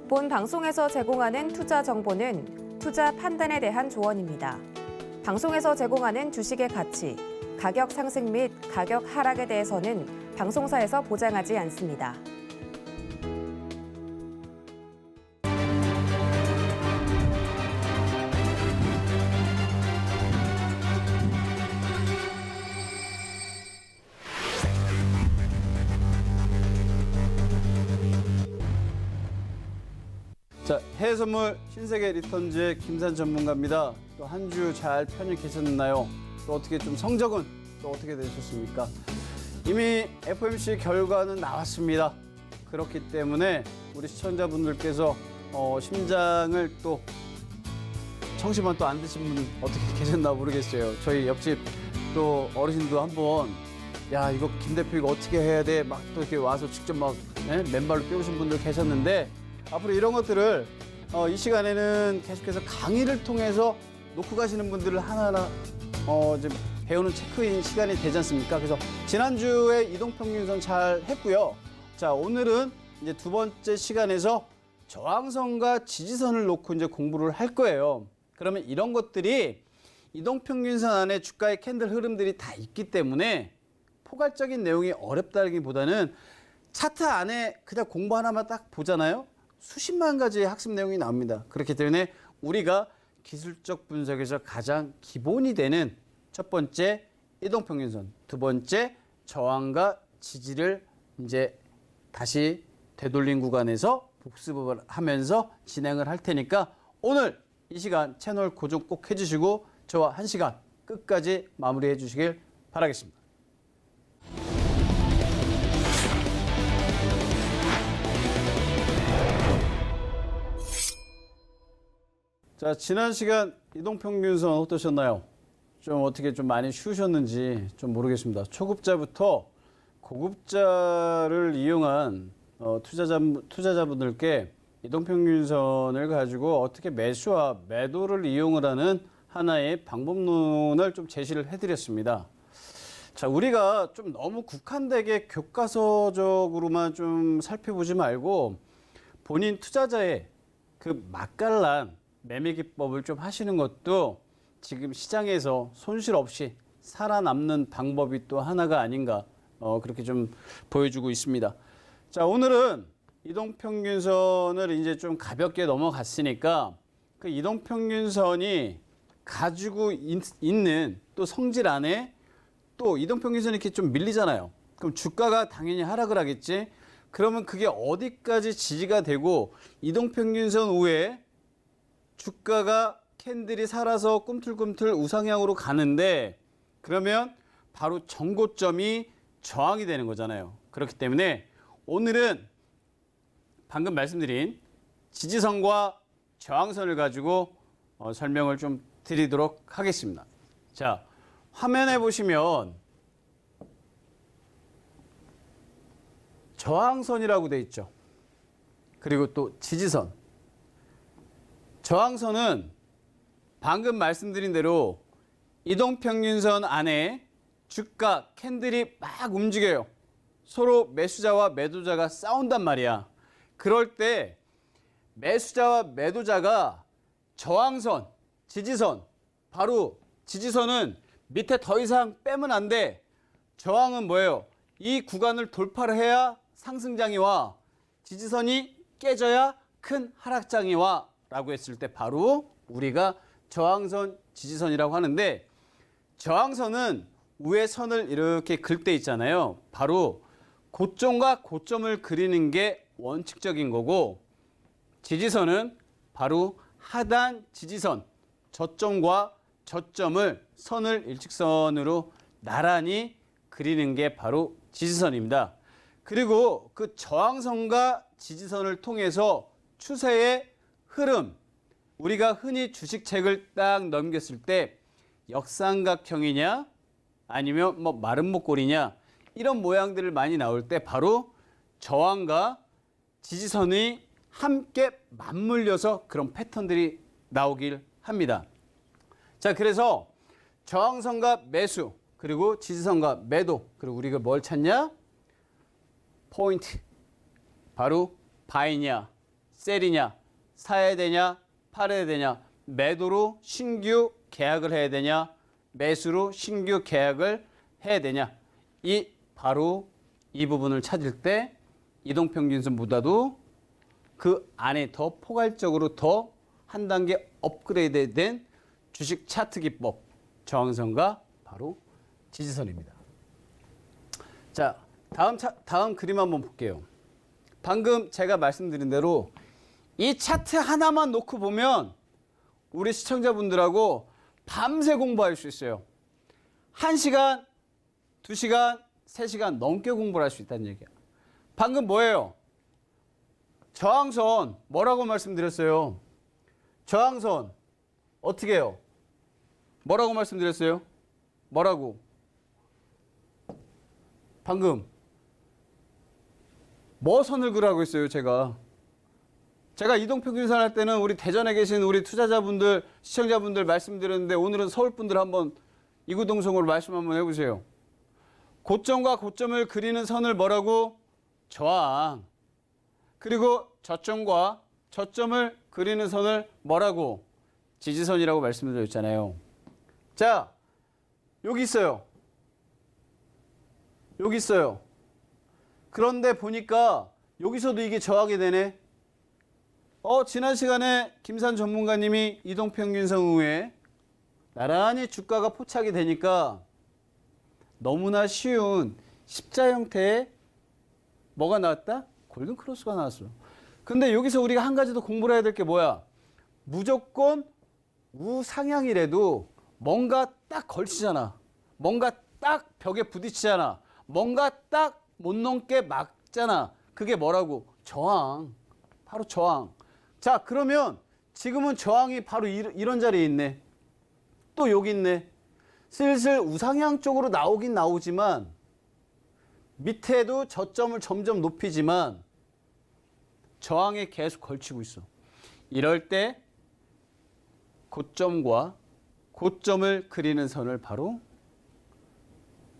본 방송에서 제공하는 투자 정보는 투자 판단에 대한 조언입니다. 방송에서 제공하는 주식의 가치, 가격 상승 및 가격 하락에 대해서는 방송사에서 보장하지 않습니다. 자, 해외 선물 신세계 리턴즈의 김산 전문가입니다. 또 한 주 잘 편히 계셨나요? 또 어떻게 좀 성적은 또 어떻게 되셨습니까? 이미 FOMC 결과는 나왔습니다. 그렇기 때문에 우리 시청자분들께서 심장을 또 청심환 또 안 드신 분 어떻게 계셨나 모르겠어요. 저희 옆집 또 어르신도 한번 야 이거 김 대표 이거 어떻게 해야 돼? 막 또 이렇게 와서 직접 막 맨발로 빼오신 분들 계셨는데 앞으로 이런 것들을 이 시간에는 계속해서 강의를 통해서 놓고 가시는 분들을 하나하나 이제 배우는 체크인 시간이 되지 않습니까? 그래서 지난주에 이동평균선 잘 했고요. 자, 오늘은 이제 두 번째 시간에서 저항선과 지지선을 놓고 이제 공부를 할 거예요. 그러면 이런 것들이 이동평균선 안에 주가의 캔들 흐름들이 다 있기 때문에 포괄적인 내용이 어렵다기보다는 차트 안에 그냥 공부 하나만 딱 보잖아요. 수십만 가지의 학습 내용이 나옵니다. 그렇기 때문에 우리가 기술적 분석에서 가장 기본이 되는 첫 번째 이동평균선, 두 번째 저항과 지지를 이제 다시 되돌린 구간에서 복습을 하면서 진행을 할 테니까 오늘 이 시간 채널 고정 꼭 해주시고 저와 한 시간 끝까지 마무리해 주시길 바라겠습니다. 자, 지난 시간 이동평균선 어떠셨나요? 좀 어떻게 좀 많이 쉬우셨는지 좀 모르겠습니다. 초급자부터 고급자를 이용한 투자자분들께 이동평균선을 가지고 어떻게 매수와 매도를 이용을 하는 하나의 방법론을 좀 제시를 해드렸습니다. 자, 우리가 좀 너무 국한되게 교과서적으로만 좀 살펴보지 말고 본인 투자자의 그 맛깔난 매매 기법을 좀 하시는 것도 지금 시장에서 손실 없이 살아남는 방법이 또 하나가 아닌가 그렇게 좀 보여주고 있습니다. 자, 오늘은 이동평균선을 이제 좀 가볍게 넘어갔으니까 그 이동평균선이 가지고 있는 또 성질 안에 또 이동평균선이 이렇게 좀 밀리잖아요. 그럼 주가가 당연히 하락을 하겠지. 그러면 그게 어디까지 지지가 되고 이동평균선 외에 주가가 캔들이 살아서 꿈틀꿈틀 우상향으로 가는데 그러면 바로 정고점이 저항이 되는 거잖아요. 그렇기 때문에 오늘은 방금 말씀드린 지지선과 저항선을 가지고 설명을 좀 드리도록 하겠습니다. 자, 화면에 보시면 저항선이라고 돼 있죠. 그리고 또 지지선. 저항선은 방금 말씀드린 대로 이동평균선 안에 주가 캔들이 막 움직여요. 서로 매수자와 매도자가 싸운단 말이야. 그럴 때 매수자와 매도자가 저항선, 지지선, 바로 지지선은 밑에 더 이상 빼면 안 돼. 저항은 뭐예요? 이 구간을 돌파를 해야 상승장이 와. 지지선이 깨져야 큰 하락장이 와. 라고 했을 때 바로 우리가 저항선, 지지선이라고 하는데 저항선은 위에 선을 이렇게 긁 때 있잖아요. 바로 고점과 고점을 그리는 게 원칙적인 거고 지지선은 바로 하단 지지선, 저점과 저점을 선을 일직선으로 나란히 그리는 게 바로 지지선입니다. 그리고 그 저항선과 지지선을 통해서 추세의 흐름, 우리가 흔히 주식책을 딱 넘겼을 때 역삼각형이냐 아니면 뭐 마른 목골이냐 이런 모양들을 많이 나올 때 바로 저항과 지지선이 함께 맞물려서 그런 패턴들이 나오길 합니다. 자, 그래서 저항선과 매수 그리고 지지선과 매도 그리고 우리가 뭘 찾냐? 포인트, 바로 바이냐 셀이냐, 사야 되냐, 팔아야 되냐, 매도로 신규 계약을 해야 되냐, 매수로 신규 계약을 해야 되냐. 바로 이 부분을 찾을 때 이동평균선보다도 그 안에 더 포괄적으로 더 한 단계 업그레이드 된 주식 차트 기법, 저항선과 바로 지지선입니다. 자, 다음 그림 한번 볼게요. 방금 제가 말씀드린 대로 이 차트 하나만 놓고 보면 우리 시청자분들하고 밤새 공부할 수 있어요. 1시간, 2시간, 3시간 넘게 공부를 할 수 있다는 얘기야. 방금 뭐예요? 저항선 뭐라고 말씀드렸어요? 저항선 어떻게 해요? 뭐라고 말씀드렸어요? 뭐라고? 방금 뭐 선을 그으라고 했어요, 제가 이동평균선 할 때는 우리 대전에 계신 우리 투자자분들, 시청자분들 말씀드렸는데 오늘은 서울분들 한번 이구동성으로 말씀 한번 해보세요. 고점과 고점을 그리는 선을 뭐라고? 저항. 그리고 저점과 저점을 그리는 선을 뭐라고? 지지선이라고 말씀드렸잖아요. 자, 여기 있어요. 여기 있어요. 그런데 보니까 여기서도 이게 저항이 되네. 지난 시간에 김산 전문가님이 이동평균선 후에 나란히 주가가 포착이 되니까 너무나 쉬운 십자 형태의 뭐가 나왔다? 골든 크로스가 나왔어. 근데 여기서 우리가 한 가지 더 공부를 해야 될 게 뭐야? 무조건 우상향이라도 뭔가 딱 걸치잖아. 뭔가 딱 벽에 부딪히잖아. 뭔가 딱 못 넘게 막잖아. 그게 뭐라고? 저항. 바로 저항. 자, 그러면 지금은 저항이 바로 이런 자리에 있네. 또 여기 있네. 슬슬 우상향 쪽으로 나오긴 나오지만 밑에도 저점을 점점 높이지만 저항에 계속 걸치고 있어. 이럴 때 고점과 고점을 그리는 선을 바로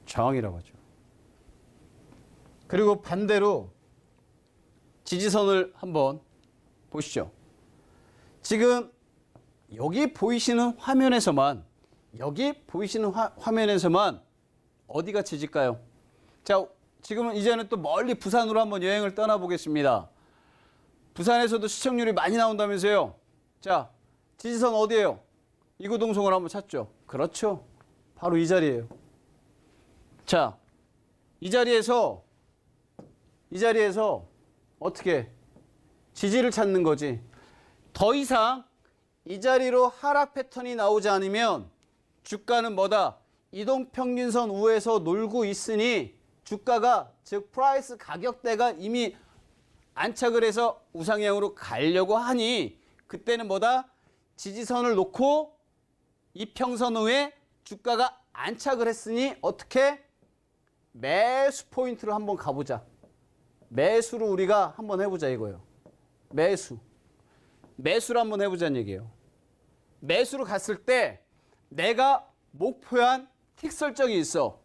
저항이라고 하죠. 그리고 반대로 지지선을 한번 보시죠. 지금 여기 보이시는 화면에서만 어디가 지질까요? 자, 지금은 이제는 또 멀리 부산으로 한번 여행을 떠나보겠습니다. 부산에서도 시청률이 많이 나온다면서요. 자, 지지선 어디예요? 이구동성을 한번 찾죠. 그렇죠. 바로 이 자리예요. 자, 이 자리에서 어떻게 지지를 찾는 거지. 더 이상 이 자리로 하락 패턴이 나오지 않으면 주가는 뭐다? 이동평균선 우에서 놀고 있으니 주가가 즉 프라이스 가격대가 이미 안착을 해서 우상향으로 가려고 하니 그때는 뭐다? 지지선을 놓고 이평선 후에 주가가 안착을 했으니 어떻게? 매수 포인트로 한번 가보자. 매수로 우리가 한번 해보자 이거예요. 매수를 한번 해보자는 얘기예요. 매수로 갔을 때 내가 목표한 틱 설정이 있어.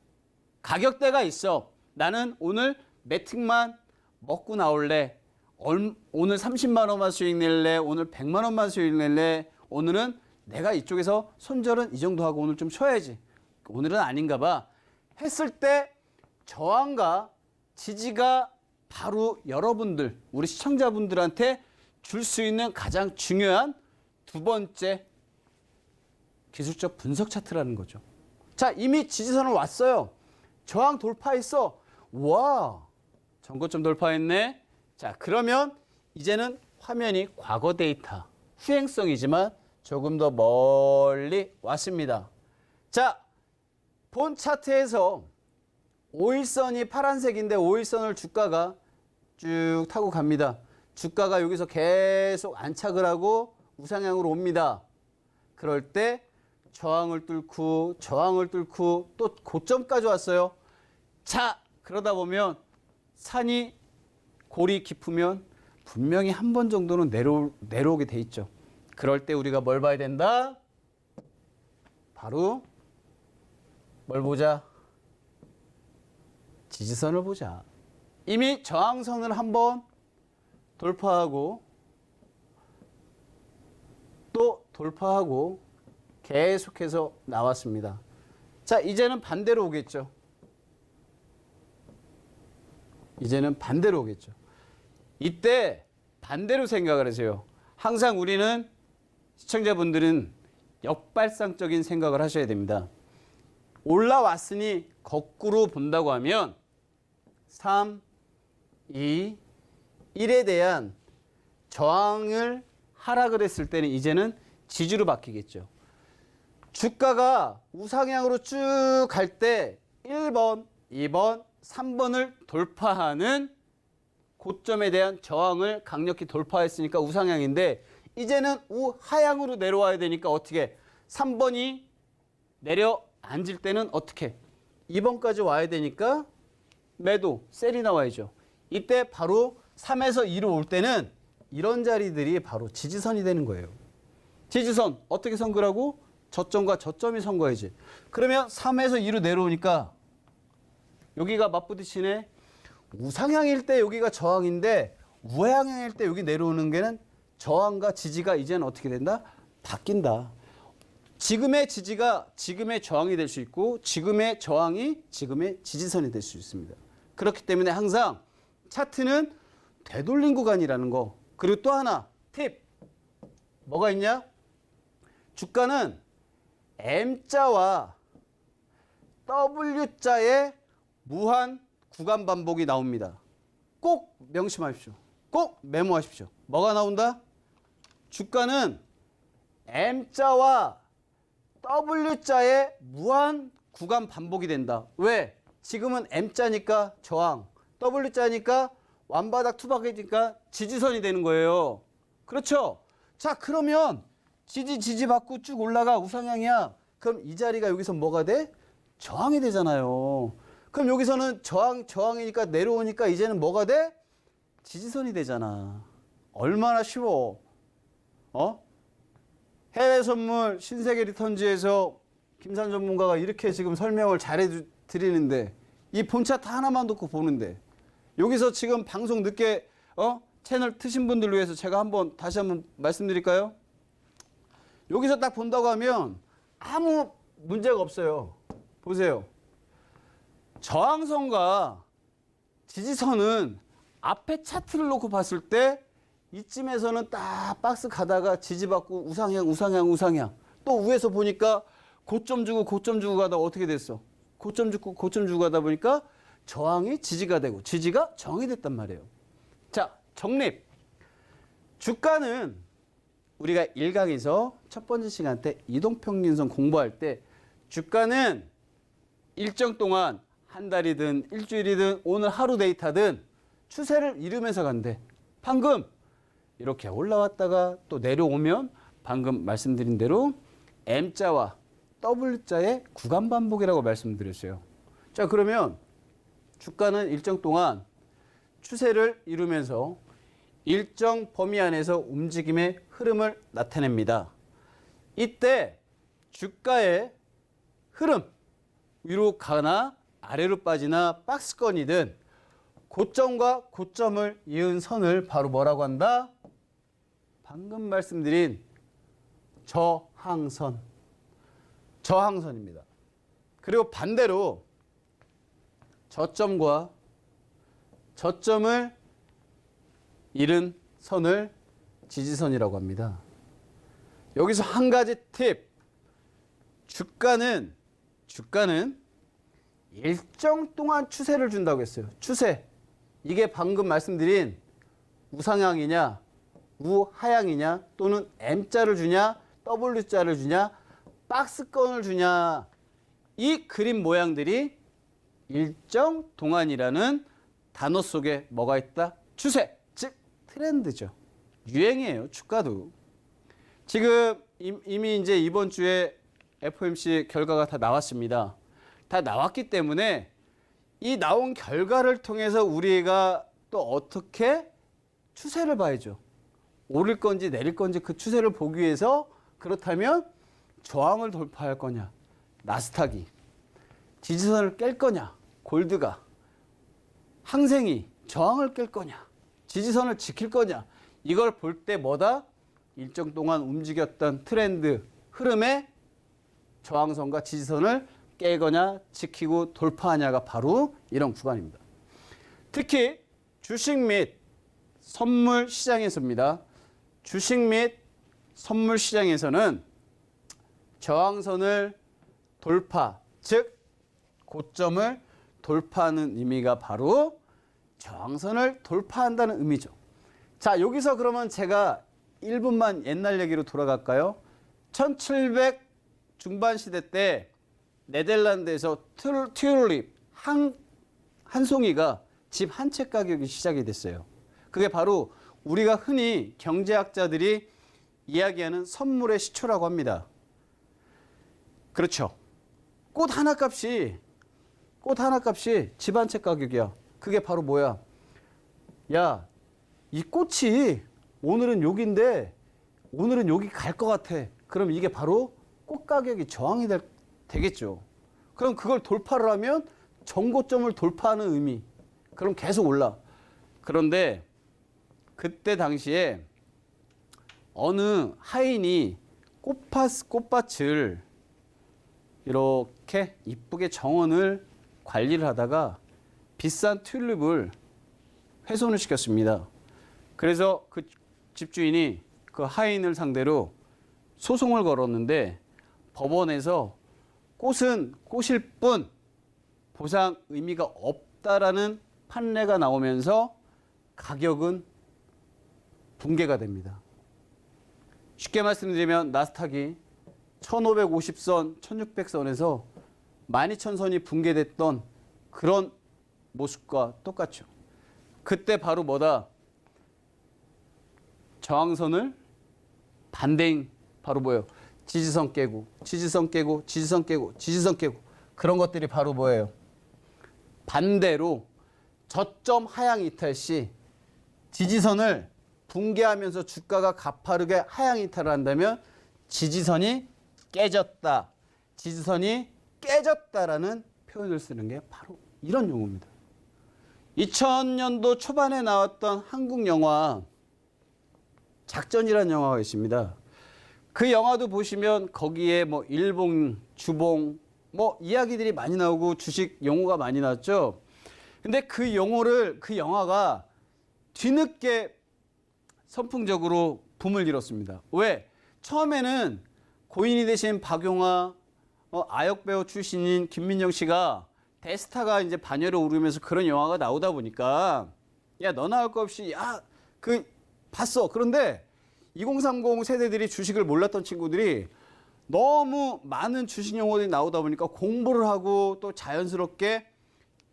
가격대가 있어. 나는 오늘 매틱만 먹고 나올래. 오늘 30만 원만 수익 낼래. 오늘 100만 원만 수익 낼래. 오늘은 내가 이쪽에서 손절은 이 정도 하고 오늘 좀 쉬어야지. 오늘은 아닌가 봐. 했을 때 저항과 지지가 바로 여러분들, 우리 시청자분들한테 줄 수 있는 가장 중요한 두 번째 기술적 분석 차트라는 거죠. 자, 이미 지지선을 왔어요. 저항 돌파했어. 와, 전고점 돌파했네. 자, 그러면 이제는 화면이 과거 데이터, 후행성이지만 조금 더 멀리 왔습니다. 자, 본 차트에서 5일선이 파란색인데 5일선을 주가가 쭉 타고 갑니다. 주가가 여기서 계속 안착을 하고 우상향으로 옵니다. 그럴 때 저항을 뚫고 또 고점까지 왔어요. 자, 그러다 보면 산이 골이 깊으면 분명히 한 번 정도는 내려오게 돼 있죠. 그럴 때 우리가 뭘 봐야 된다? 바로 뭘 보자? 지지선을 보자. 이미 저항선을 한번 돌파하고 돌파하고 계속해서 나왔습니다. 자, 이제는 반대로 오겠죠. 이제는 반대로 오겠죠. 이때 반대로 생각을 하세요. 항상 우리는 시청자분들은 역발상적인 생각을 하셔야 됩니다. 올라왔으니 거꾸로 본다고 하면 3, 2, 1에 대한 저항을 하락을 했을 때는 이제는 지지로 바뀌겠죠. 주가가 우상향으로 쭉 갈 때 1번, 2번, 3번을 돌파하는 고점에 대한 저항을 강력히 돌파했으니까 우상향인데 이제는 우하향으로 내려와야 되니까 어떻게 3번이 내려앉을 때는 어떻게 2번까지 와야 되니까 매도, 셀이 나와야죠. 이때 바로 3에서 2로 올 때는 이런 자리들이 바로 지지선이 되는 거예요. 지지선 어떻게 선거라고? 저점과 저점이 선거야지. 그러면 3에서 2로 내려오니까 여기가 맞부딪히네. 우상향일 때 여기가 저항인데 우하향일 때 여기 내려오는 게는 저항과 지지가 이제는 어떻게 된다? 바뀐다. 지금의 지지가 지금의 저항이 될 수 있고 지금의 저항이 지금의 지지선이 될 수 있습니다. 그렇기 때문에 항상 차트는 되돌림 구간이라는 거. 그리고 또 하나 팁. 뭐가 있냐? 주가는 M자와 W자의 무한 구간 반복이 나옵니다. 꼭 명심하십시오. 꼭 메모하십시오. 뭐가 나온다? 주가는 M자와 W자의 무한 구간 반복이 된다. 왜? 지금은 M자니까 저항, W자니까 완바닥 투박이니까 지지선이 되는 거예요. 그렇죠? 자, 그러면 지지 받고 쭉 올라가 우상향이야. 그럼 이 자리가 여기서 뭐가 돼? 저항이 되잖아요. 그럼 여기서는 저항이니까 내려오니까 이제는 뭐가 돼? 지지선이 되잖아. 얼마나 쉬워. 해외 선물 신세계 리턴즈에서 김산 전문가가 이렇게 지금 설명을 잘해 드리는데 이 본차트 하나만 놓고 보는데 여기서 지금 방송 늦게 채널 트신 분들 위해서 제가 다시 한번 말씀드릴까요? 여기서 딱 본다고 하면 아무 문제가 없어요. 보세요. 저항선과 지지선은 앞에 차트를 놓고 봤을 때 이쯤에서는 딱 박스 가다가 지지받고 우상향. 또 위에서 보니까 고점 주고 가다 어떻게 됐어? 고점 주고 가다 보니까 저항이 지지가 되고 지지가 저항이 됐단 말이에요. 자, 정립. 주가는 우리가 1강에서 첫 번째 시간 때 이동평균선 공부할 때 주가는 일정 동안 한 달이든 일주일이든 오늘 하루 데이터든 추세를 이루면서 간대. 방금 이렇게 올라왔다가 또 내려오면 방금 말씀드린 대로 M자와 W자의 구간 반복이라고 말씀드렸어요. 자, 그러면 주가는 일정 동안 추세를 이루면서 일정 범위 안에서 움직임의 흐름을 나타냅니다. 이때 주가의 흐름, 위로 가나 아래로 빠지나 박스권이든 고점과 고점을 이은 선을 바로 뭐라고 한다? 방금 말씀드린 저항선입니다. 그리고 반대로 저점과 저점을 이른 선을 지지선이라고 합니다. 여기서 한 가지 팁. 주가는 일정 동안 추세를 준다고 했어요. 추세. 이게 방금 말씀드린 우상향이냐, 우하향이냐, 또는 M자를 주냐, W자를 주냐, 박스권을 주냐. 이 그림 모양들이 일정 동안이라는 단어 속에 뭐가 있다? 추세, 즉 트렌드죠. 유행이에요. 주가도. 지금 이미 이제 이번 주에 FOMC 결과가 다 나왔습니다. 다 나왔기 때문에 이 나온 결과를 통해서 우리가 또 어떻게 추세를 봐야죠. 오를 건지 내릴 건지 그 추세를 보기 위해서 그렇다면 저항을 돌파할 거냐, 나스닥이 지지선을 깰 거냐, 골드가 항생이 저항을 깰 거냐, 지지선을 지킬 거냐, 이걸 볼 때 뭐다? 일정 동안 움직였던 트렌드 흐름의 저항선과 지지선을 깨거나 지키고 돌파하냐가 바로 이런 구간입니다. 특히 주식 및 선물 시장에서입니다. 주식 및 선물 시장에서는 저항선을 돌파, 즉 고점을 돌파하는 의미가 바로 저항선을 돌파한다는 의미죠. 자, 여기서 그러면 제가 1분만 옛날 얘기로 돌아갈까요? 1700 중반 시대 때 네덜란드에서 튤립 한 송이가 집 한 채 가격이 시작이 됐어요. 그게 바로 우리가 흔히 경제학자들이 이야기하는 선물의 시초라고 합니다. 그렇죠. 꽃 하나 값이 집 한 채 가격이야. 그게 바로 뭐야? 야, 이 꽃이 오늘은 여기인데 오늘은 여기 갈 것 같아. 그럼 이게 바로 꽃 가격이 저항이 되겠죠. 그럼 그걸 돌파를 하면 정고점을 돌파하는 의미. 그럼 계속 올라. 그런데 그때 당시에 어느 하인이 꽃밭을 이렇게 이쁘게 정원을 관리를 하다가 비싼 튤립을 훼손을 시켰습니다. 그래서 그 집주인이 그 하인을 상대로 소송을 걸었는데 법원에서 꽃은 꽃일 뿐 보상 의미가 없다라는 판례가 나오면서 가격은 붕괴가 됩니다. 쉽게 말씀드리면 나스닥이 1550선, 1600선에서 12000선이 붕괴됐던 그런 모습과 똑같죠. 그때 바로 뭐다? 저항선을 반대인 바로 뭐예요? 지지선 깨고, 지지선 깨고, 지지선 깨고, 지지선 깨고 그런 것들이 바로 뭐예요? 반대로 저점 하향 이탈 시 지지선을 붕괴하면서 주가가 가파르게 하향 이탈을 한다면 지지선이 깨졌다. 지지선이 깨졌다라는 표현을 쓰는 게 바로 이런 용어입니다. 2000년도 초반에 나왔던 한국 영화 작전이라는 영화가 있습니다. 그 영화도 보시면 거기에 뭐 일봉, 주봉 뭐 이야기들이 많이 나오고 주식 용어가 많이 나왔죠. 근데 그 영화가 뒤늦게 선풍적으로 붐을 이뤘습니다. 왜? 처음에는 고인이 되신 박용화, 아역배우 출신인 김민정 씨가 대스타가 이제 반열에 오르면서 그런 영화가 나오다 보니까 야, 너 나올 거 없이 봤어. 그런데 2030 세대들이 주식을 몰랐던 친구들이 너무 많은 주식 용어들이 나오다 보니까 공부를 하고 또 자연스럽게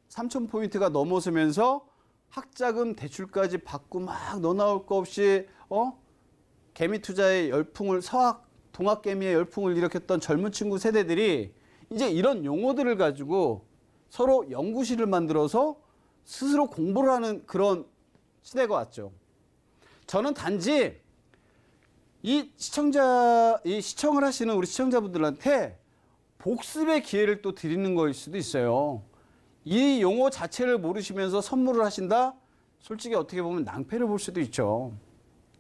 3,000포인트가 넘어서면서 학자금 대출까지 받고 막 너 나올 거 없이 개미 투자의 열풍을 동학개미의 열풍을 일으켰던 젊은 친구 세대들이 이제 이런 용어들을 가지고 서로 연구실을 만들어서 스스로 공부를 하는 그런 시대가 왔죠. 저는 단지 이 시청을 하시는 우리 시청자분들한테 복습의 기회를 또 드리는 거일 수도 있어요. 이 용어 자체를 모르시면서 선물을 하신다? 솔직히 어떻게 보면 낭패를 볼 수도 있죠.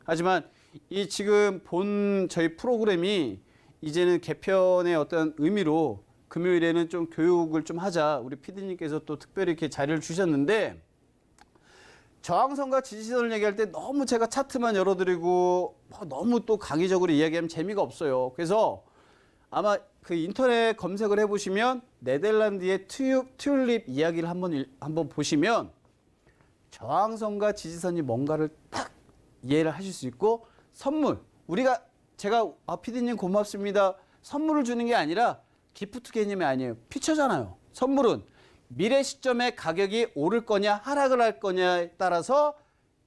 하지만 이 지금 본 저희 프로그램이 이제는 개편의 어떤 의미로 금요일에는 좀 교육을 좀 하자. 우리 PD님께서 또 특별히 이렇게 자리를 주셨는데 저항선과 지지선을 얘기할 때 너무 제가 차트만 열어드리고 너무 또 강의적으로 이야기하면 재미가 없어요. 그래서 아마 그 인터넷 검색을 해보시면 네덜란드의 튤립 이야기를 한번 보시면 저항선과 지지선이 뭔가를 딱 이해를 하실 수 있고 선물 제가 PD님 고맙습니다. 선물을 주는 게 아니라 기프트 개념이 아니에요. 피처잖아요. 선물은 미래 시점에 가격이 오를 거냐 하락을 할 거냐에 따라서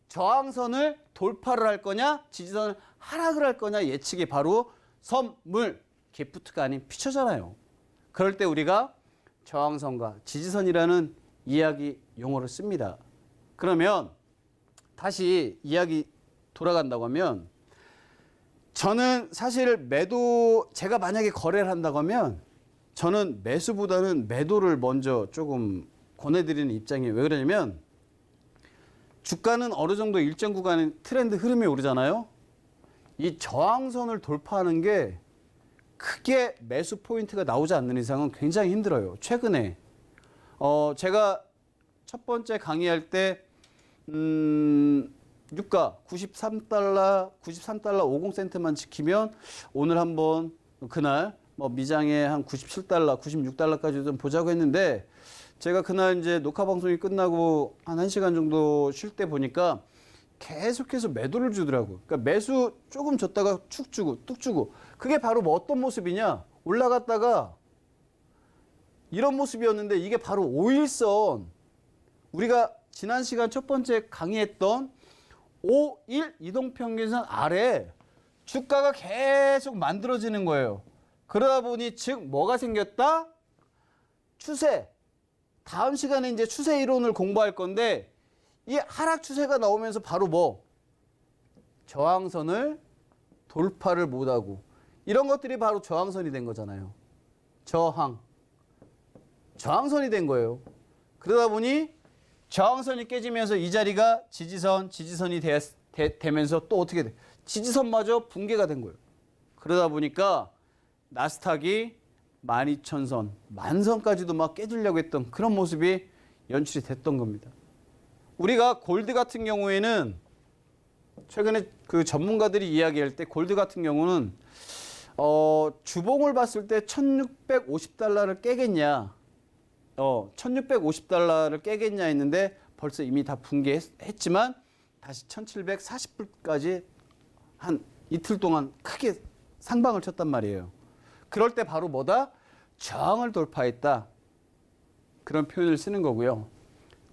저항선을 돌파를 할 거냐 지지선을 하락을 할 거냐 예측이 바로 선물, 기프트가 아닌 피처잖아요. 그럴 때 우리가 저항선과 지지선이라는 이야기 용어를 씁니다. 그러면 다시 이야기 돌아간다고 하면 저는 사실 제가 만약에 거래를 한다고 하면 저는 매수보다는 매도를 먼저 조금 권해드리는 입장이에요. 왜 그러냐면 주가는 어느 정도 일정 구간의 트렌드 흐름이 오르잖아요. 이 저항선을 돌파하는 게 크게 매수 포인트가 나오지 않는 이상은 굉장히 힘들어요. 최근에 제가 첫 번째 강의할 때 유가 93달러 50센트만 지키면 오늘 한번 그날 뭐 미장에 한 97달러 96달러까지 좀 보자고 했는데 제가 그날 이제 녹화 방송이 끝나고 한 1시간 정도 쉴 때 보니까 계속해서 매도를 주더라고요. 그러니까 매수 조금 줬다가 축 주고 뚝 주고 그게 바로 뭐 어떤 모습이냐 올라갔다가 이런 모습이었는데 이게 바로 5일선 우리가 지난 시간 첫 번째 강의했던 5일 이동평균선 아래 주가가 계속 만들어지는 거예요. 그러다 보니 즉 뭐가 생겼다? 추세. 다음 시간에 이제 추세 이론을 공부할 건데 이 하락 추세가 나오면서 바로 뭐 저항선을 돌파를 못하고 이런 것들이 바로 저항선이 된 거잖아요. 저항선이 된 거예요. 그러다 보니 저항선이 깨지면서 이 자리가 지지선이 되면서 또 어떻게 돼? 지지선마저 붕괴가 된 거예요. 그러다 보니까 나스닥이 12,000선, 만선까지도 막 깨지려고 했던 그런 모습이 연출이 됐던 겁니다. 우리가 골드 같은 경우에는 최근에 그 전문가들이 이야기할 때 골드 같은 경우는 주봉을 봤을 때 1,650달러를 깨겠냐 1,650달러를 깨겠냐 했는데 벌써 이미 다 붕괴했지만 다시 1,740불까지 한 이틀 동안 크게 상방을 쳤단 말이에요. 그럴 때 바로 뭐다? 저항을 돌파했다. 그런 표현을 쓰는 거고요.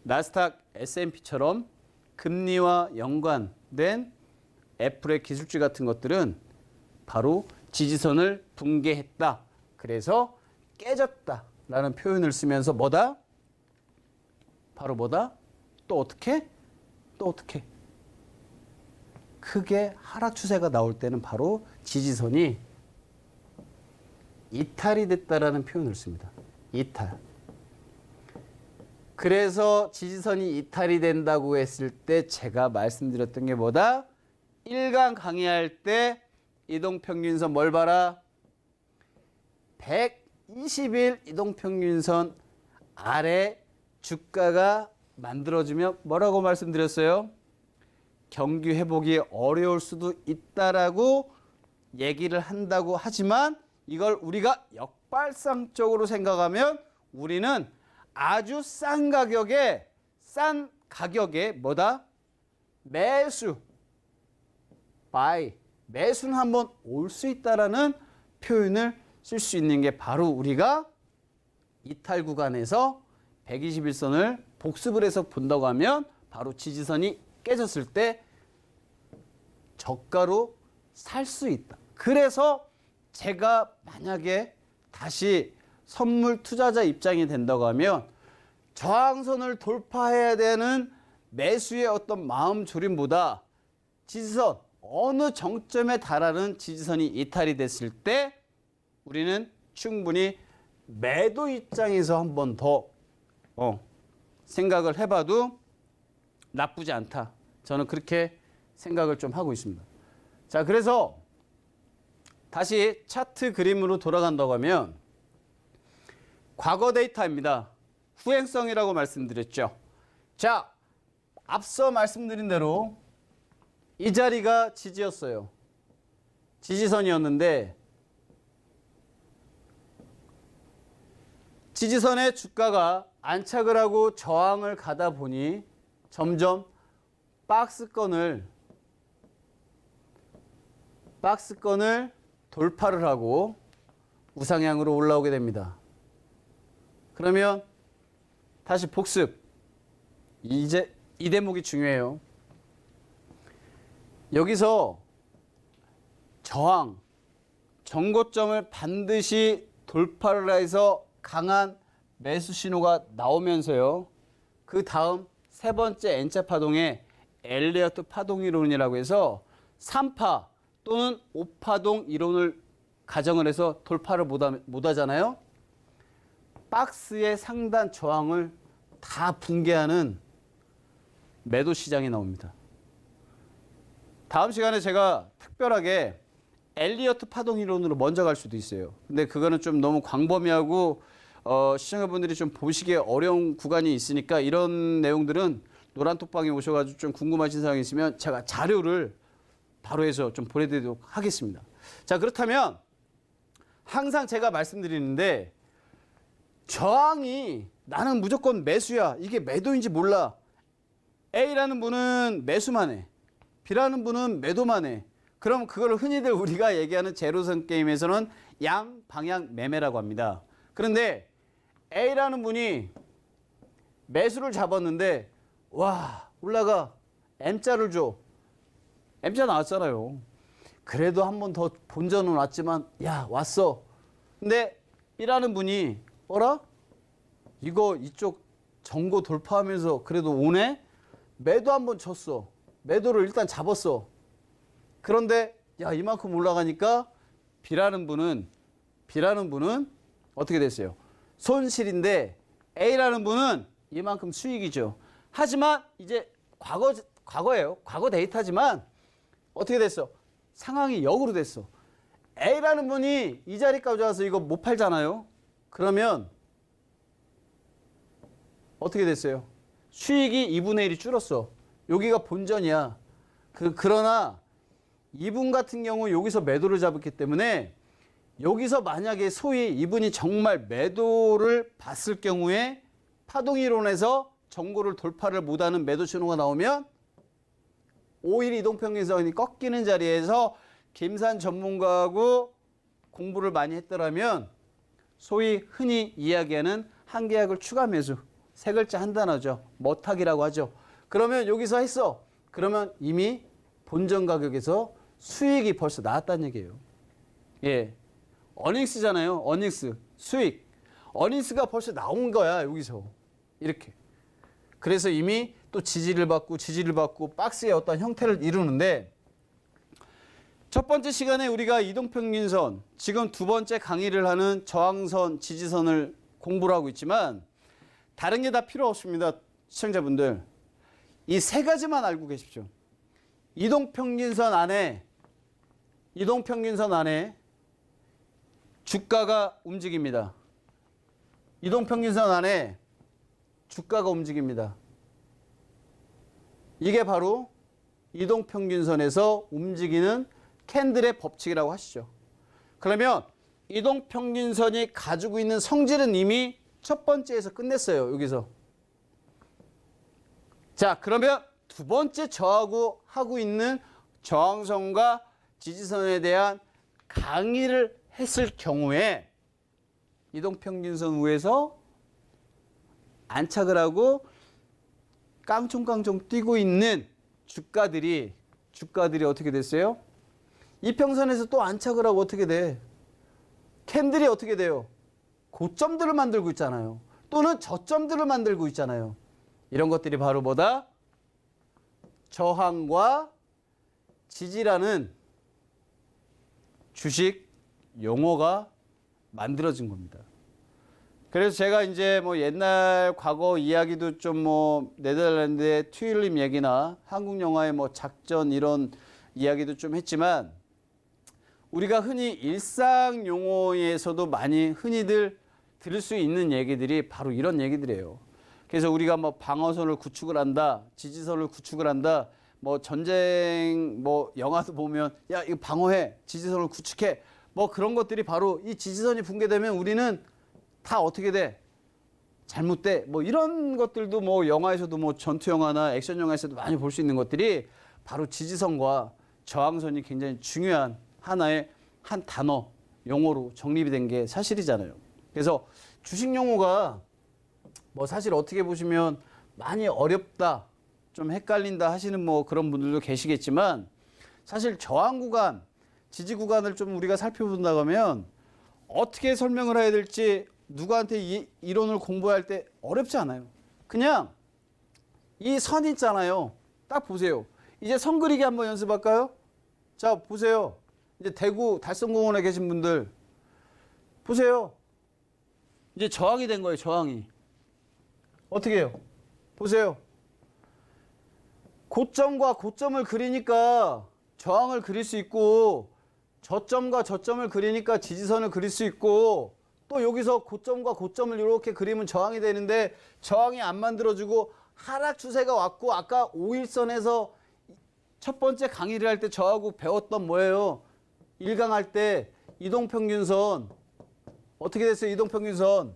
나스닥 S&P처럼 금리와 연관된 애플의 기술주 같은 것들은 바로 지지선을 붕괴했다. 그래서 깨졌다라는 표현을 쓰면서 뭐다? 바로 뭐다? 또 어떻게? 크게 하락 추세가 나올 때는 바로 지지선이 이탈이 됐다라는 표현을 씁니다. 이탈. 그래서 지지선이 이탈이 된다고 했을 때 제가 말씀드렸던 게 뭐다? 1강 강의할 때 이동평균선 뭘 봐라? 120일 이동평균선 아래 주가가 만들어지면 뭐라고 말씀드렸어요? 경기 회복이 어려울 수도 있다라고 얘기를 한다고 하지만 이걸 우리가 역발상적으로 생각하면 우리는 아주 싼 가격에 뭐다? 매수. 매수는 한번 올 수 있다라는 표현을 쓸 수 있는 게 바로 우리가 이탈 구간에서 121선을 복습을 해서 본다고 하면 바로 지지선이 깨졌을 때 저가로 살 수 있다. 그래서 제가 만약에 다시 선물 투자자 입장이 된다고 하면 저항선을 돌파해야 되는 매수의 어떤 마음 졸임보다 지지선 어느 정점에 달하는 지지선이 이탈이 됐을 때 우리는 충분히 매도 입장에서 한 번 더 생각을 해봐도 나쁘지 않다. 저는 그렇게 생각을 좀 하고 있습니다. 자, 그래서 다시 차트 그림으로 돌아간다고 하면 과거 데이터입니다. 후행성이라고 말씀드렸죠. 자, 앞서 말씀드린 대로 이 자리가 지지였어요. 지지선이었는데 지지선에 주가가 안착을 하고 저항을 가다 보니 점점 박스권을 돌파를 하고 우상향으로 올라오게 됩니다. 그러면 다시 복습. 이제 이 대목이 중요해요. 여기서 저항, 정고점을 반드시 돌파를 해서 강한 매수 신호가 나오면서요. 그 다음 세 번째 N자 파동에 엘리어트 파동 이론이라고 해서 3파 또는 5파동 이론을 가정을 해서 돌파를 못 하잖아요. 박스의 상단 저항을 다 붕괴하는 매도 시장이 나옵니다. 다음 시간에 제가 특별하게 엘리어트 파동 이론으로 먼저 갈 수도 있어요. 근데 그거는 좀 너무 광범위하고 시청자분들이 좀 보시기에 어려운 구간이 있으니까 이런 내용들은 노란톡방에 오셔가지고 좀 궁금하신 사항이 있으면 제가 자료를 바로 해서 좀 보내드리도록 하겠습니다. 자, 그렇다면 항상 제가 말씀드리는데 저항이 나는 무조건 매수야. 이게 매도인지 몰라. A라는 분은 매수만 해. B라는 분은 매도만 해. 그럼 그걸 흔히들 우리가 얘기하는 제로섬 게임에서는 양방향 매매라고 합니다. 그런데 A라는 분이 매수를 잡았는데 와 올라가 M자를 줘. M자 나왔잖아요. 그래도 한 번 더 본전은 왔지만 야 왔어. 근데 B라는 분이 어라? 이거 이쪽 정고 돌파하면서 그래도 오네? 매도 한번 쳤어. 매도를 일단 잡았어. 그런데 야 이만큼 올라가니까 B라는 분은 어떻게 됐어요? 손실인데 A라는 분은 이만큼 수익이죠. 하지만 이제 과거예요. 과거 데이터지만 어떻게 됐어? 상황이 역으로 됐어. A라는 분이 이 자리까지 와서 이거 못 팔잖아요. 그러면 어떻게 됐어요? 수익이 2분의 1이 줄었어. 여기가 본전이야. 그러나 이분 같은 경우 여기서 매도를 잡았기 때문에 여기서 만약에 소위 이분이 정말 매도를 봤을 경우에 파동이론에서 정고를 돌파를 못하는 매도 신호가 나오면 5일 이동평균선이 꺾이는 자리에서 김산 전문가하고 공부를 많이 했더라면 소위 흔히 이야기하는 한 계약을 추가 매수, 세 글자 한 단어죠. 머탁이라고 하죠. 그러면 여기서 했어. 그러면 이미 본전 가격에서 수익이 벌써 나왔다는 얘기예요. 예, 어닝스잖아요. 어닝스, 수익. 어닝스가 벌써 나온 거야 여기서. 이렇게. 그래서 이미 또 지지를 받고 박스의 어떤 형태를 이루는데 첫 번째 시간에 우리가 이동평균선, 지금 두 번째 강의를 하는 저항선, 지지선을 공부를 하고 있지만 다른 게 다 필요 없습니다. 시청자분들. 이 세 가지만 알고 계십시오. 이동평균선 안에 주가가 움직입니다. 이동평균선 안에 주가가 움직입니다. 이게 바로 이동평균선에서 움직이는 캔들의 법칙이라고 하시죠. 그러면 이동평균선이 가지고 있는 성질은 이미 첫 번째에서 끝냈어요. 여기서. 자, 그러면 두 번째 저하고 하고 있는 저항선과 지지선에 대한 강의를 했을 경우에 이동평균선 위에서 안착을 하고 깡총깡총 뛰고 있는 주가들이 어떻게 됐어요? 이평선에서 또 안착을 하고 어떻게 돼? 캔들이 어떻게 돼요? 고점들을 만들고 있잖아요. 또는 저점들을 만들고 있잖아요. 이런 것들이 바로 뭐다? 저항과 지지라는 주식 용어가 만들어진 겁니다. 그래서 제가 이제 뭐 옛날 과거 이야기도 좀 뭐 네덜란드의 튜일림 얘기나 한국 영화의 뭐 작전 이런 이야기도 좀 했지만 우리가 흔히 일상 용어에서도 많이 흔히들 들을 수 있는 얘기들이 바로 이런 얘기들이에요. 그래서 우리가 뭐 방어선을 구축을 한다, 지지선을 구축을 한다, 뭐 전쟁 뭐 영화도 보면 야 이거 방어해, 지지선을 구축해, 뭐 그런 것들이 바로 이 지지선이 붕괴되면 우리는 다 어떻게 돼? 잘못돼. 뭐 이런 것들도 뭐 영화에서도 뭐 전투 영화나 액션 영화에서도 많이 볼 수 있는 것들이 바로 지지선과 저항선이 굉장히 중요한 하나의 한 단어, 용어로 정립이 된 게 사실이잖아요. 그래서 주식 용어가 뭐 사실 어떻게 보시면 많이 어렵다, 좀 헷갈린다 하시는 뭐 그런 분들도 계시겠지만 사실 저항 구간, 지지 구간을 좀 우리가 살펴본다고 하면 어떻게 설명을 해야 될지 누구한테 이 이론을 공부할 때 어렵지 않아요. 그냥 이 선 있잖아요. 딱 보세요. 이제 선 그리기 한번 연습할까요? 자, 보세요. 이제 대구 달성공원에 계신 분들 보세요. 이제 저항이 된 거예요. 저항이. 어떻게 해요? 보세요. 고점과 고점을 그리니까 저항을 그릴 수 있고 저점과 저점을 그리니까 지지선을 그릴 수 있고 또 여기서 고점과 고점을 이렇게 그리면 저항이 되는데 저항이 안 만들어지고 하락 추세가 왔고 아까 5일선에서 첫 번째 강의를 할 때 저하고 배웠던 뭐예요? 1강 할 때 이동평균선 어떻게 됐어요? 이동평균선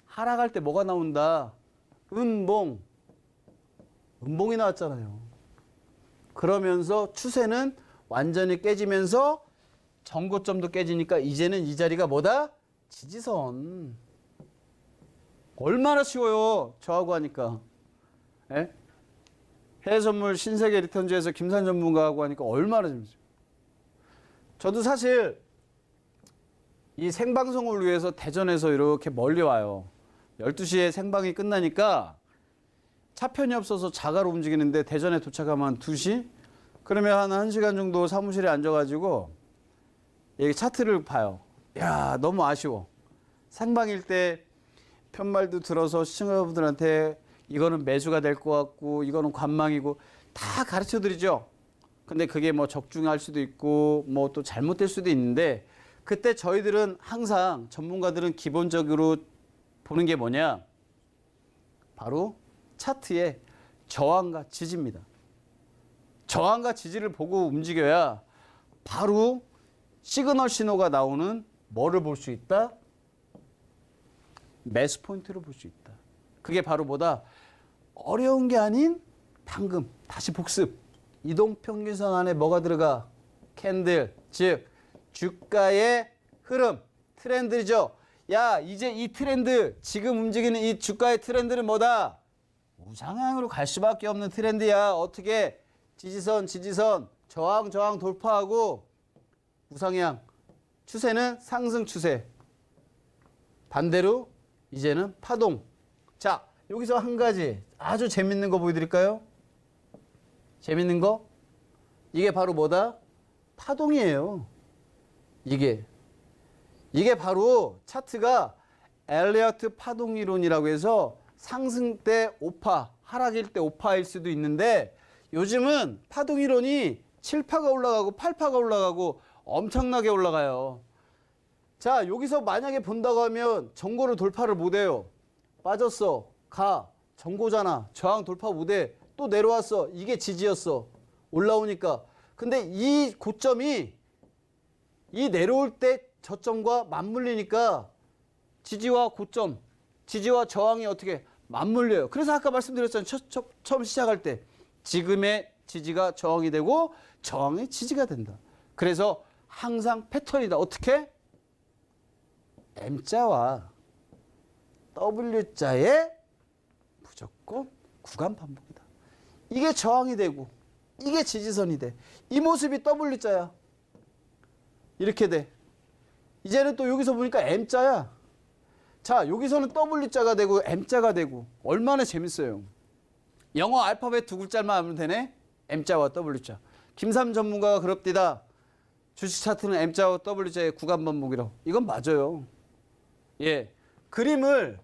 하락할 때 뭐가 나온다? 음봉이 나왔잖아요. 그러면서 추세는 완전히 깨지면서 정고점도 깨지니까 이제는 이 자리가 뭐다? 지지선. 얼마나 쉬워요. 저하고 하니까. 예? 해외선물 신세계 리턴즈에서 김산 전문가하고 하니까 얼마나 재밌어요. 저도 사실 이 생방송을 위해서 대전에서 이렇게 멀리 와요. 12시에 생방이 끝나니까 차편이 없어서 자가로 움직이는데 대전에 도착하면 한 2시? 그러면 한 1시간 정도 사무실에 앉아가지고 여기 차트를 봐요. 야, 너무 아쉬워. 생방일 때 편말도 들어서 시청자분들한테 이거는 매수가 될 것 같고 이거는 관망이고 다 가르쳐 드리죠. 근데 그게 뭐 적중할 수도 있고 뭐 또 잘못될 수도 있는데 그때 저희들은 항상 전문가들은 기본적으로 보는 게 뭐냐? 바로 차트의 저항과 지지입니다. 저항과 지지를 보고 움직여야 바로 시그널 신호가 나오는 뭐를 볼 수 있다? 매수 포인트를 볼 수 있다. 그게 바로 뭐다? 어려운 게 아닌 방금 다시 복습. 이동평균선 안에 뭐가 들어가? 캔들, 즉 주가의 흐름, 트렌드죠. 야, 이제 이 트렌드, 지금 움직이는 이 주가의 트렌드는 뭐다? 우상향으로 갈 수밖에 없는 트렌드야. 어떻게? 지지선, 저항 돌파하고 우상향. 추세는 상승 추세. 반대로 이제는 파동. 자, 여기서 한 가지 아주 재밌는 거 보여드릴까요? 재밌는 거? 이게 바로 뭐다? 파동이에요. 이게 바로 차트가 엘리어트 파동 이론이라고 해서 상승 때 5파, 하락일 때 5파일 수도 있는데 요즘은 파동 이론이 7파가 올라가고 8파가 올라가고 엄청나게 올라가요. 자, 여기서 만약에 본다고 하면 정고를 돌파를 못해요. 빠졌어. 가. 정고잖아. 저항 돌파 못해. 또 내려왔어. 이게 지지였어. 올라오니까. 근데 이 고점이 이 내려올 때 저점과 맞물리니까 지지와 고점, 지지와 저항이 어떻게 맞물려요. 그래서 아까 말씀드렸잖아요. 처음 시작할 때 지금의 지지가 저항이 되고 저항의 지지가 된다. 그래서 항상 패턴이다. 어떻게? M자와 W자의 무조건 구간 반복이다. 이게 저항이 되고 이게 지지선이 돼. 이 모습이 W자야. 이렇게 돼. 이제는 또 여기서 보니까 M자야. 자, 여기서는 W자가 되고 M자가 되고 얼마나 재밌어요. 영어 알파벳 두 글자만 하면 되네. M자와 W자. 김삼 전문가가 그럽디다. 주식 차트는 M자와 W자의 구간 반복이라고. 이건 맞아요. 예, 그림을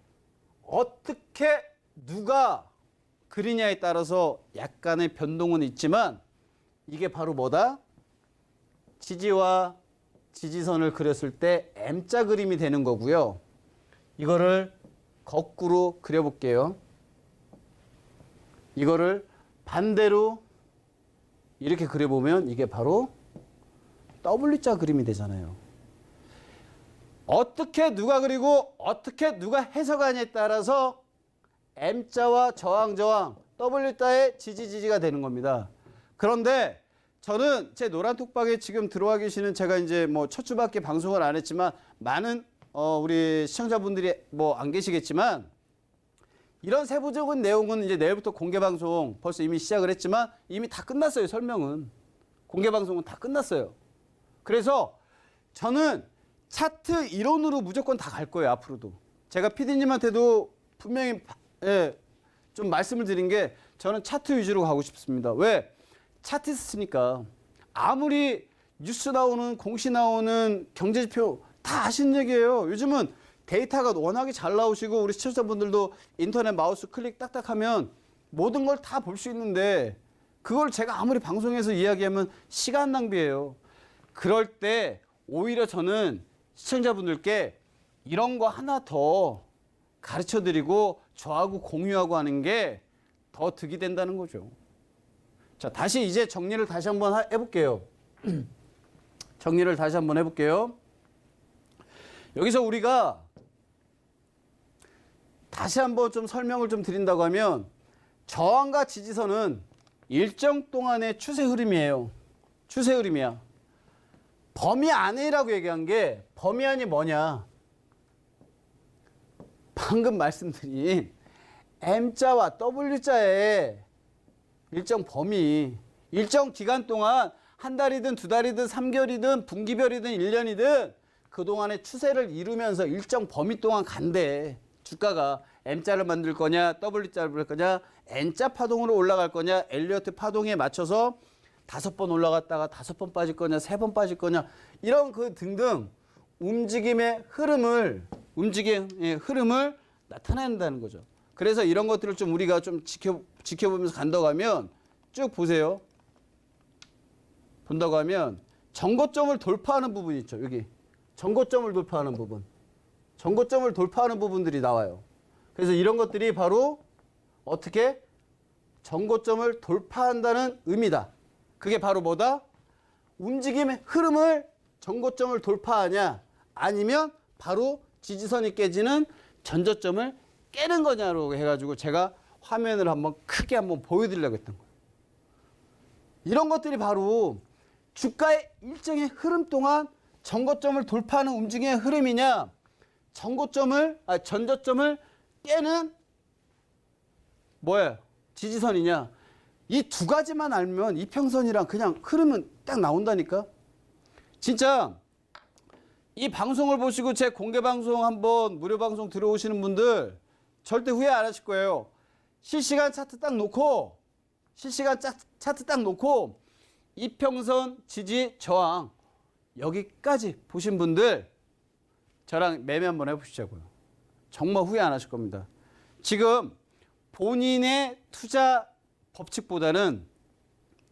어떻게 누가 그리냐에 따라서 약간의 변동은 있지만 이게 바로 뭐다? 지지와 지지선을 그렸을 때 M자 그림이 되는 거고요. 이거를 거꾸로 그려볼게요. 이거를 반대로 이렇게 그려보면 이게 바로 W자 그림이 되잖아요. 어떻게 누가 그리고 어떻게 누가 해석하냐에 따라서 M자와 저항, W자의 지지가 되는 겁니다. 그런데 저는 제 노란톡방에 지금 들어와 계시는 제가 이제 뭐 첫 주밖에 방송을 안 했지만 많은 우리 시청자분들이 뭐 안 계시겠지만 이런 세부적인 내용은 이제 내일부터 공개 방송 벌써 이미 시작을 했지만 이미 다 끝났어요. 설명은. 공개 방송은 다 끝났어요. 그래서 저는 차트 이론으로 무조건 다 갈 거예요. 앞으로도. 제가 PD님한테도 분명히 좀 말씀을 드린 게 저는 차트 위주로 가고 싶습니다. 왜? 차트 쓰니까 아무리 뉴스 나오는 공시 나오는 경제지표 다 아시는 얘기예요. 요즘은 데이터가 워낙에 잘 나오시고 우리 시청자분들도 인터넷 마우스 클릭 딱딱하면 모든 걸 다 볼 수 있는데 그걸 제가 아무리 방송에서 이야기하면 시간 낭비예요. 그럴 때 오히려 저는 시청자분들께 이런 거 하나 더 가르쳐드리고 저하고 공유하고 하는 게 더 득이 된다는 거죠. 자, 다시 이제 정리를 다시 한번 해볼게요. 정리를 다시 한번 해볼게요. 여기서 우리가 다시 한번 좀 설명을 좀 드린다고 하면 저항과 지지선은 일정 동안의 추세 흐름이에요. 추세 흐름이야. 범위 안이라고 얘기한 게 범위 안이 뭐냐? 방금 말씀드린 M자와 W자의 일정 범위, 일정 기간 동안 한 달이든 두 달이든 3개월이든 분기별이든 1년이든 그동안의 추세를 이루면서 일정 범위 동안 간대. 주가가 M자를 만들 거냐, W자를 만들 거냐, N자 파동으로 올라갈 거냐, 엘리어트 파동에 맞춰서 5번 올라갔다가 5번 빠질 거냐, 3번 빠질 거냐, 이런 그 등등 움직임의 흐름을 나타낸다는 거죠. 그래서 이런 것들을 좀 우리가 좀 지켜보면서 간다고 하면 쭉 보세요. 본다고 하면 정고점을 돌파하는 부분이 있죠. 여기 정고점을 돌파하는 부분. 정고점을 돌파하는 부분들이 나와요. 그래서 이런 것들이 바로 어떻게 정고점을 돌파한다는 의미다. 그게 바로 뭐다? 움직임의 흐름을 정고점을 돌파하냐 아니면 바로 지지선이 깨지는 전저점을 깨는 거냐로 해가지고 제가 화면을 한번 크게 한번 보여드리려고 했던 거예요. 이런 것들이 바로 주가의 일정의 흐름 동안 정고점을 돌파하는 움직임의 흐름이냐 전저점을 깨는 뭐예요? 지지선이냐. 이 두 가지만 알면 이평선이랑 그냥 흐름은 딱 나온다니까. 진짜 이 방송을 보시고 제 공개 방송 한번 무료 방송 들어오시는 분들 절대 후회 안 하실 거예요. 실시간 차트 딱 놓고 이평선 지지 저항 여기까지 보신 분들 저랑 매매 한번 해보시자고요. 정말 후회 안 하실 겁니다. 지금 본인의 투자 법칙보다는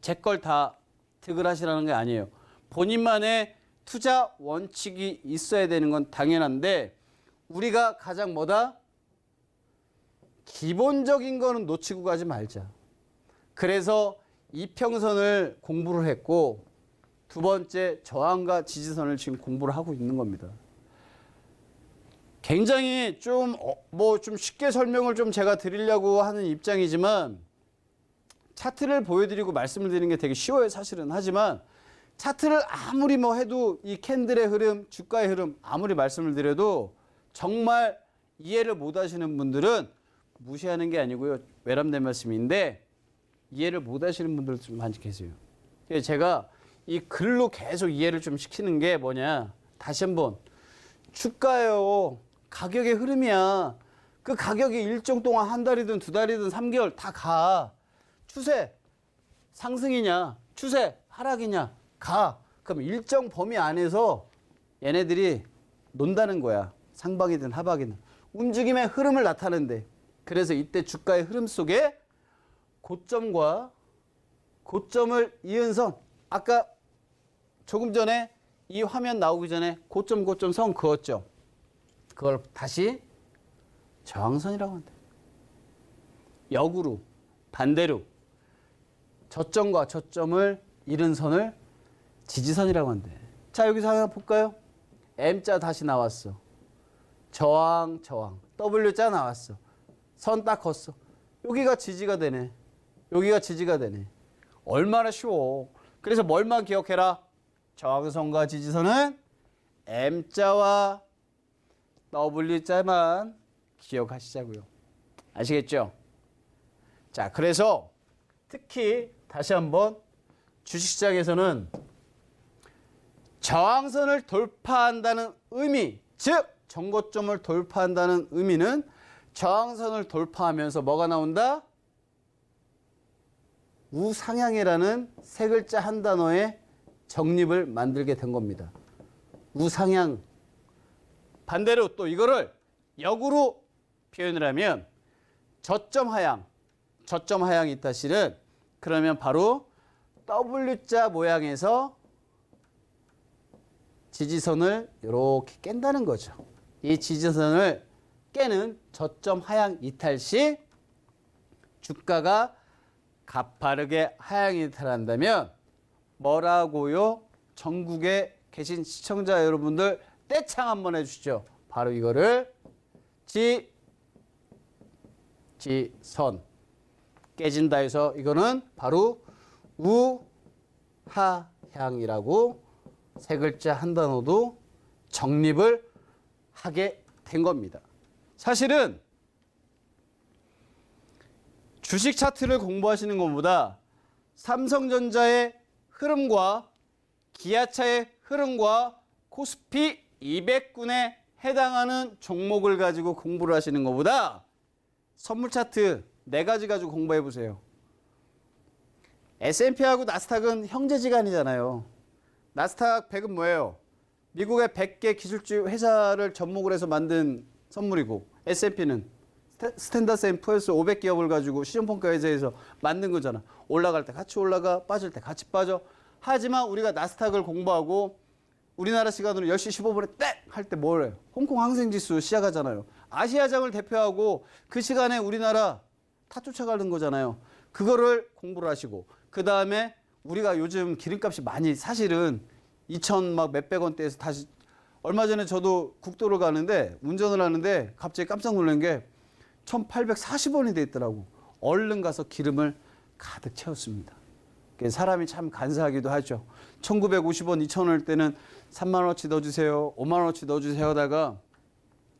제 걸 다 득을 하시라는 게 아니에요. 본인만의 투자 원칙이 있어야 되는 건 당연한데 우리가 가장 뭐다? 기본적인 거는 놓치고 가지 말자. 그래서 이평선을 공부를 했고 두 번째 저항과 지지선을 지금 공부를 하고 있는 겁니다. 굉장히 좀 쉽게 설명을 좀 제가 드리려고 하는 입장이지만 차트를 보여드리고 말씀을 드리는 게 되게 쉬워요, 사실은. 하지만 차트를 아무리 해도 이 캔들의 흐름, 주가의 흐름 아무리 말씀을 드려도 정말 이해를 못 하시는 분들은 무시하는 게 아니고요. 외람된 말씀인데 이해를 못 하시는 분들 좀 많이 계세요. 제가 이 글로 계속 이해를 좀 시키는 게 뭐냐. 다시 한번 주가요. 가격의 흐름이야. 그 가격이 일정 동안 한 달이든 두 달이든 3개월 다 가. 추세 상승이냐 추세 하락이냐 가. 그럼 일정 범위 안에서 얘네들이 논다는 거야. 상방이든 하방이든 움직임의 흐름을 나타낸대. 그래서 이때 주가의 흐름 속에 고점과 고점을 이은 선, 아까 조금 전에 이 화면 나오기 전에 고점 선 그었죠. 그걸 다시 저항선이라고 한다. 역으로 반대로 저점과 저점을 이은 선을 지지선이라고 한대. 자, 여기서 하나 볼까요? M자 다시 나왔어. 저항. W자 나왔어. 선 딱 걷어. 여기가 지지가 되네. 여기가 지지가 되네. 얼마나 쉬워. 그래서 뭘만 기억해라. 저항선과 지지선은 M자와 W자만 기억하시자고요. 아시겠죠? 자, 그래서 특히 다시 한번 주식시장에서는 저항선을 돌파한다는 의미, 즉 정고점을 돌파한다는 의미는 저항선을 돌파하면서 뭐가 나온다? 우상향이라는 세 글자 한 단어의 정립을 만들게 된 겁니다. 우상향. 반대로 또 이거를 역으로 표현을 하면 저점 하향이 있다 실은 그러면 바로 W자 모양에서 지지선을 이렇게 깬다는 거죠. 이 지지선을 깨는 저점 하향 이탈 시 주가가 가파르게 하향 이탈한다면 뭐라고요? 전국에 계신 시청자 여러분들 떼창 한번 해주시죠. 바로 이거를 지선 깨진다 해서 이거는 바로 우하향이라고 세 글자 한 단어도 정립을 하게 된 겁니다. 사실은 주식 차트를 공부하시는 것보다 삼성전자의 흐름과 기아차의 흐름과 코스피 200군에 해당하는 종목을 가지고 공부를 하시는 것보다 선물 차트 4가지 가지고 공부해 보세요. S&P하고 나스닥은 형제지간이잖아요. 나스닥 100은 뭐예요? 미국의 100개 기술주 회사를 접목을 해서 만든 선물이고 S&P는 스탠다드 & 푸어스 500기업을 가지고 시중평가 회사에서 만든 거잖아. 올라갈 때 같이 올라가, 빠질 때 같이 빠져. 하지만 우리가 나스닥을 공부하고 우리나라 시간으로 10시 15분에 땡! 할 때 뭘 해요? 홍콩 항생지수 시작하잖아요. 아시아장을 대표하고 그 시간에 우리나라 타 쫓아가는 거잖아요. 그거를 공부를 하시고 그 다음에 우리가 요즘 기름값이 많이 사실은 2천 막 몇백 원대에서 다시 얼마 전에 저도 국도를 가는데 운전을 하는데 갑자기 깜짝 놀란 게 1,840원이 돼 있더라고. 얼른 가서 기름을 가득 채웠습니다. 사람이 참 간사하기도 하죠. 1,950원, 2,000원일 때는 3만 원어치 넣어주세요, 5만 원어치 넣어주세요 하다가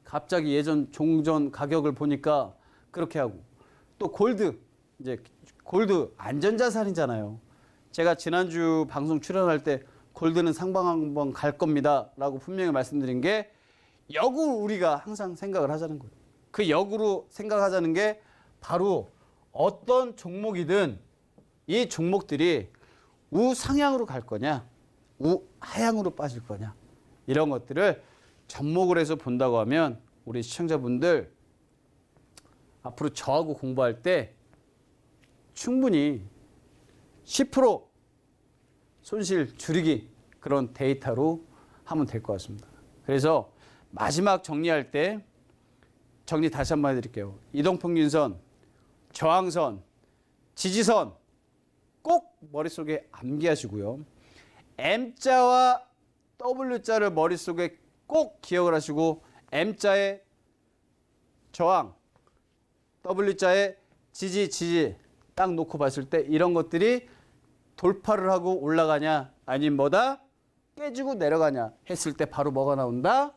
갑자기 예전 종전 가격을 보니까 그렇게 하고 또 골드, 이제 골드 안전자산이잖아요. 제가 지난주 방송 출연할 때 골드는 상방 한번 갈 겁니다 라고 분명히 말씀드린 게 역으로 우리가 항상 생각을 하자는 거예요. 그 역으로 생각하자는 게 바로 어떤 종목이든 이 종목들이 우상향으로 갈 거냐 우하향으로 빠질 거냐 이런 것들을 접목을 해서 본다고 하면 우리 시청자분들 앞으로 저하고 공부할 때 충분히 10% 손실 줄이기 그런 데이터로 하면 될 것 같습니다. 그래서 마지막 정리할 때 정리 다시 한번 해드릴게요. 이동평균선, 저항선, 지지선 꼭 머릿속에 암기하시고요. M자와 W자를 머릿속에 꼭 기억을 하시고 M자의 저항, W자의 지지 딱 놓고 봤을 때 이런 것들이 돌파를 하고 올라가냐 아니면 뭐다? 깨지고 내려가냐 했을 때 바로 뭐가 나온다?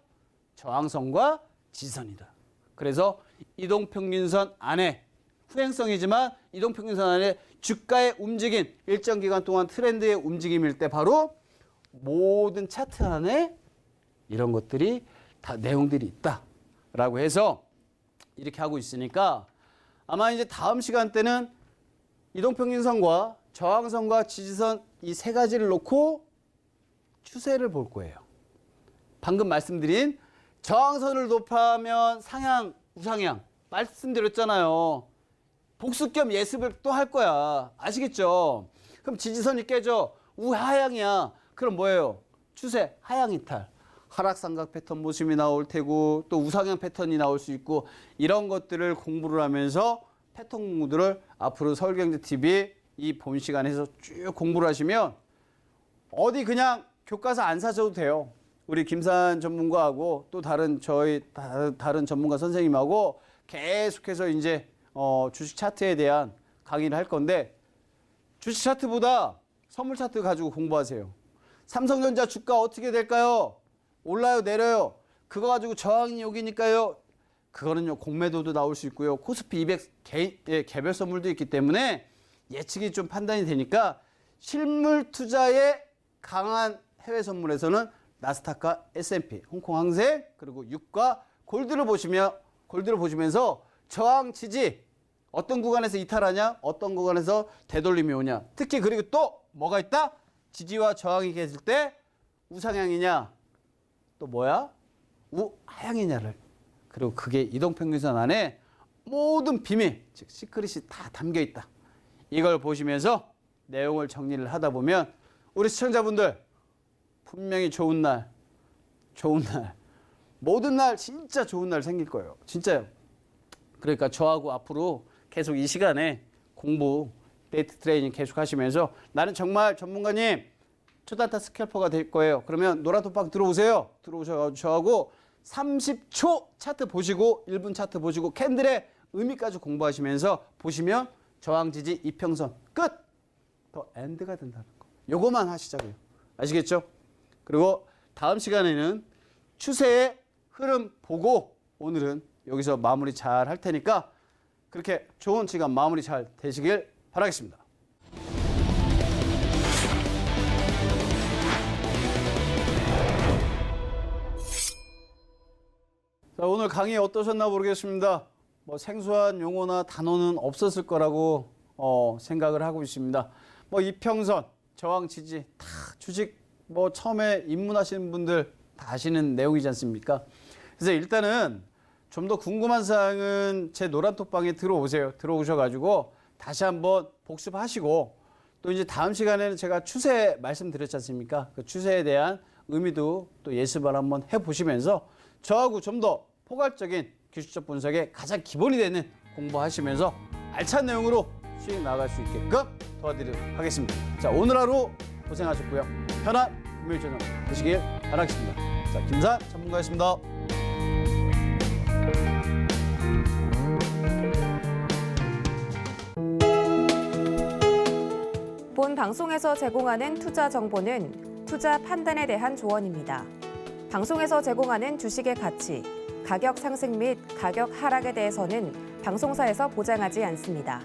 저항선과 지지선이다. 그래서 이동평균선 안에 후행성이지만 이동평균선 안에 주가의 움직임, 일정 기간 동안 트렌드의 움직임일 때 바로 모든 차트 안에 이런 것들이 다 내용들이 있다라고 해서 이렇게 하고 있으니까 아마 이제 다음 시간 때는 이동평균선과 저항선과 지지선 이 세 가지를 놓고 추세를 볼 거예요. 방금 말씀드린 저항선을 높아하면 상향, 우상향 말씀드렸잖아요. 복수 겸 예습을 또 할 거야. 아시겠죠? 그럼 지지선이 깨져. 우하향이야. 그럼 뭐예요? 추세, 하향 이탈. 하락삼각 패턴 모습이 나올 테고 또 우상향 패턴이 나올 수 있고 이런 것들을 공부를 하면서 패턴 공부들을 앞으로 서울경제TV 이 본 시간에서 쭉 공부를 하시면 어디 그냥 교과서 안 사셔도 돼요. 우리 김산 전문가하고 또 다른 다른 전문가 선생님하고 계속해서 이제 주식 차트에 대한 강의를 할 건데 주식 차트보다 선물 차트 가지고 공부하세요. 삼성전자 주가 어떻게 될까요? 올라요, 내려요? 그거 가지고 저항이 여기니까요. 그거는요 공매도도 나올 수 있고요. 코스피 200 개별 선물도 있기 때문에 예측이 좀 판단이 되니까 실물 투자에 강한 해외 선물에서는 나스닥과 S&P, 홍콩 항생 그리고 유가 골드를 보시면서 저항 지지 어떤 구간에서 이탈하냐 어떤 구간에서 되돌림이 오냐 특히 그리고 또 뭐가 있다? 지지와 저항이 계실 때 우상향이냐 또 뭐야? 우하향이냐를 그리고 그게 이동평균선 안에 모든 비밀 즉 시크릿이 다 담겨 있다. 이걸 보시면서 내용을 정리를 하다 보면 우리 시청자분들 분명히 좋은 날, 모든 날 진짜 좋은 날 생길 거예요. 진짜요. 그러니까 저하고 앞으로 계속 이 시간에 공부, 데이트 트레이닝 계속 하시면서 나는 정말 전문가님 초단타 스캘퍼가 될 거예요. 그러면 노란톡방 들어오세요. 들어오셔가지고 저하고 30초 차트 보시고 1분 차트 보시고 캔들의 의미까지 공부하시면서 보시면 저항 지지 이평선 끝! 더 엔드가 된다는 거. 요거만 하시자고요. 아시겠죠? 그리고 다음 시간에는 추세의 흐름 보고 오늘은 여기서 마무리 잘 할 테니까 그렇게 좋은 시간 마무리 잘 되시길 바라겠습니다. 자, 오늘 강의 어떠셨나 모르겠습니다. 뭐 생소한 용어나 단어는 없었을 거라고 생각을 하고 있습니다. 뭐 이평선, 저항 지지 다 주식 뭐 처음에 입문하시는 분들 다 아시는 내용이지 않습니까? 그래서 일단은 좀 더 궁금한 사항은 제 노란톡방에 들어오세요. 들어오셔가지고 다시 한번 복습하시고 또 이제 다음 시간에는 제가 추세 말씀드렸지 않습니까? 그 추세에 대한 의미도 또 예습을 한번 해보시면서 저하고 좀 더 포괄적인 기술적 분석의 가장 기본이 되는 공부하시면서 알찬 내용으로 수익 나갈 수 있게끔 도와드리도록 하겠습니다. 자, 오늘 하루 고생하셨고요. 편안 금요일 저녁 되시길 바라겠습니다. 자, 김산 전문가였습니다. 본 방송에서 제공하는 투자 정보는 투자 판단에 대한 조언입니다. 방송에서 제공하는 주식의 가치, 가격 상승 및 가격 하락에 대해서는 방송사에서 보장하지 않습니다.